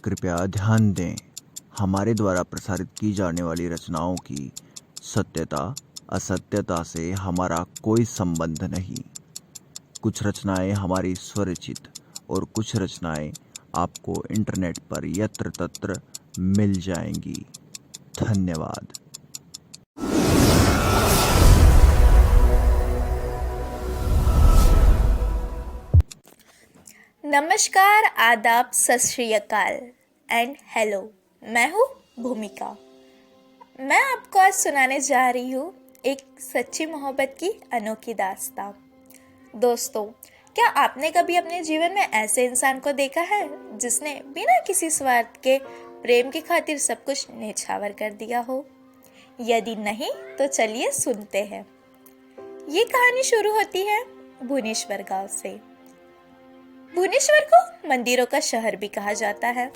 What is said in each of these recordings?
कृपया ध्यान दें, हमारे द्वारा प्रसारित की जाने वाली रचनाओं की सत्यता असत्यता से हमारा कोई संबंध नहीं। कुछ रचनाएं हमारी स्वरचित और कुछ रचनाएं आपको इंटरनेट पर यत्र तत्र मिल जाएंगी। धन्यवाद। नमस्कार, आदाब, सत श्री अकाल एंड हेलो। मैं हूँ भूमिका। मैं आपको आज सुनाने जा रही हूँ एक सच्ची मोहब्बत की अनोखी दास्तां। दोस्तों, क्या आपने कभी अपने जीवन में ऐसे इंसान को देखा है जिसने बिना किसी स्वार्थ के प्रेम की खातिर सब कुछ न्यौछावर कर दिया हो? यदि नहीं तो चलिए सुनते हैं। ये कहानी शुरू होती है भुवनेश्वर गांव से। भुवनेश्वर को मंदिरों का शहर भी कहा जाता है।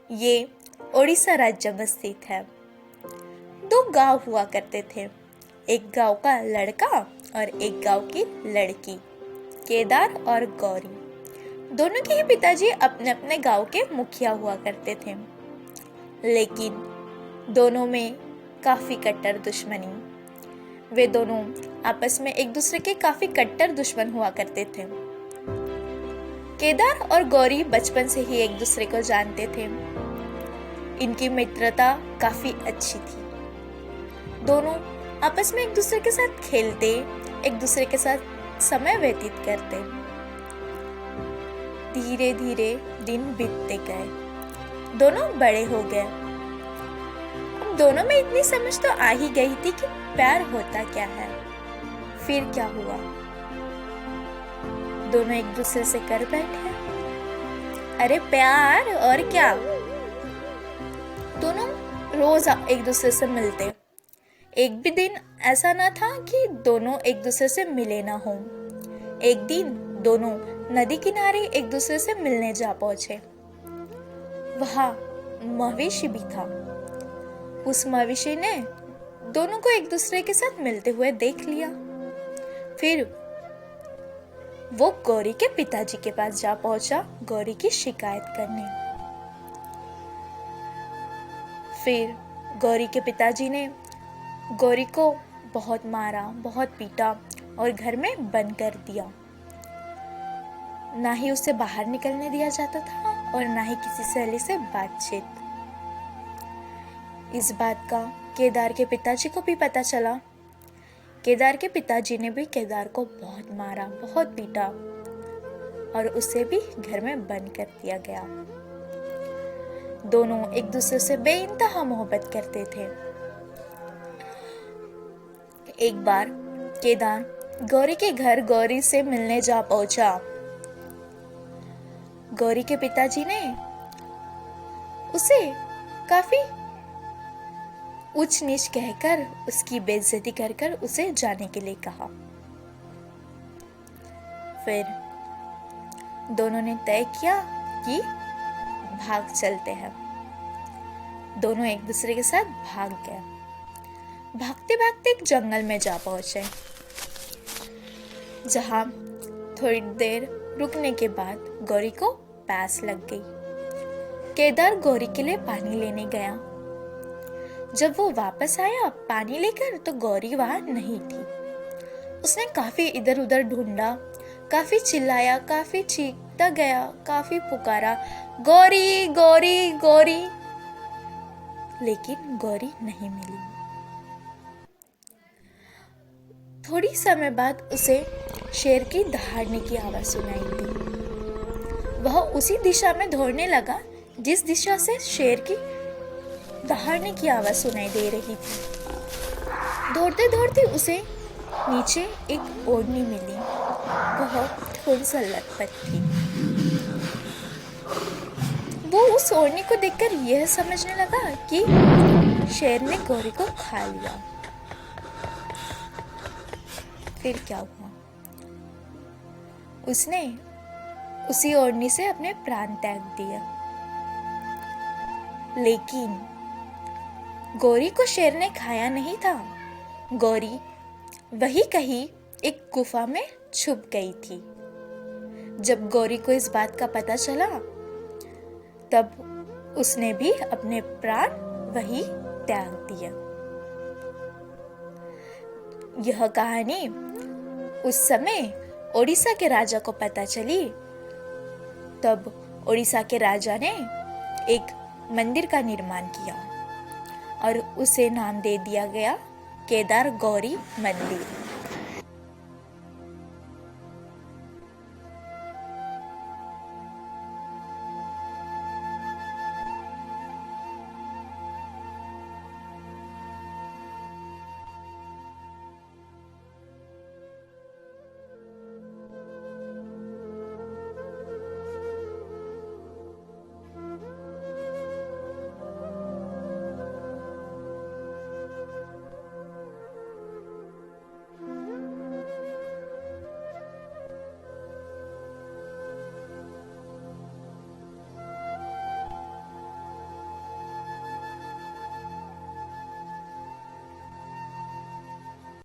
ये ओडिशा राज्य में स्थित है। दो गांव हुआ करते थे, एक गांव का लड़का और एक गांव की लड़की, केदार और गौरी। दोनों के ही पिताजी अपने अपने गांव के मुखिया हुआ करते थे, लेकिन दोनों में काफी कट्टर दुश्मनी। वे दोनों आपस में एक दूसरे के काफी कट्टर दुश्मन हुआ करते थे। केदार और गौरी बचपन से ही एक दूसरे को जानते थे। इनकी मित्रता काफी अच्छी थी। दोनों आपस में एक दूसरे के साथ खेलते, एक दूसरे के साथ समय व्यतीत करते। धीरे धीरे दिन बीतते गए, दोनों बड़े हो गए। अब दोनों में इतनी समझ तो आ ही गई थी कि प्यार होता क्या है। फिर क्या हुआ, दोनों एक दूसरे से कर बैठे। अरे प्यार और क्या। दोनों रोज एक दूसरे से मिलते। एक भी दिन ऐसा ना था कि दोनों एक दूसरे से मिले ना हो। एक दिन दोनों नदी किनारे एक दूसरे से मिलने जा पहुंचे। वहां मवेशी भी था। उस मवेशी ने दोनों को एक दूसरे के साथ मिलते हुए देख लिया। फिर वो गौरी के पिताजी के पास जा पहुंचा गौरी की शिकायत करने। फिर गौरी के पिताजी ने गौरी को बहुत मारा, बहुत पीटा और घर में बंद कर दिया। ना ही उसे बाहर निकलने दिया जाता था और ना ही किसी सहेली से बातचीत। इस बात का केदार के पिताजी को भी पता चला। केदार के पिताजी ने भी केदार को बहुत मारा, बहुत पीटा और उसे भी घर में बंद कर दिया गया। दोनों एक दूसरे से बेइंतहा मोहब्बत करते थे। एक बार केदार गौरी के घर गौरी से मिलने जा पहुंचा। गौरी के पिताजी ने उसे काफी ऊंच नीच कहकर, उसकी बेइज्जती कर उसे जाने के लिए कहा। फिर दोनों ने तय किया कि भाग चलते हैं। दोनों एक दूसरे के साथ भाग गए। भागते भागते एक जंगल में जा पहुंचे, जहां थोड़ी देर रुकने के बाद गौरी को प्यास लग गई। केदार गौरी के लिए पानी लेने गया। जब वो वापस आया पानी लेकर, तो गौरी वहां नहीं थी। उसने काफी इधर उधर ढूंढा, काफी चिल्लाया, काफी चीखता गया, काफी पुकारा, गौरी गौरी गौरी, लेकिन गौरी नहीं मिली। थोड़ी समय बाद उसे शेर की दहाड़ने की आवाज सुनाई दी। वह उसी दिशा में दौड़ने लगा जिस दिशा से शेर की दहाड़ने की आवाज सुनाई दे रही थी। दौड़ते दौड़ते उसे नीचे एक ओढ़नी मिली। वह थोड़ी सी लटपट थी। वो उस ओढ़नी को देखकर यह समझने लगा कि शेर ने गौरी को खा लिया। फिर क्या हुआ, उसने उसी ओढ़नी से अपने प्राण त्याग दिए। लेकिन गौरी को शेर ने खाया नहीं था। गौरी वही कहीं एक गुफा में छुप गई थी। जब गौरी को इस बात का पता चला, तब उसने भी अपने प्राण वही त्याग दिए। यह कहानी उस समय ओडिशा के राजा को पता चली। तब ओडिशा के राजा ने एक मंदिर का निर्माण किया और उसे नाम दे दिया गया केदार गौरी मंदिर।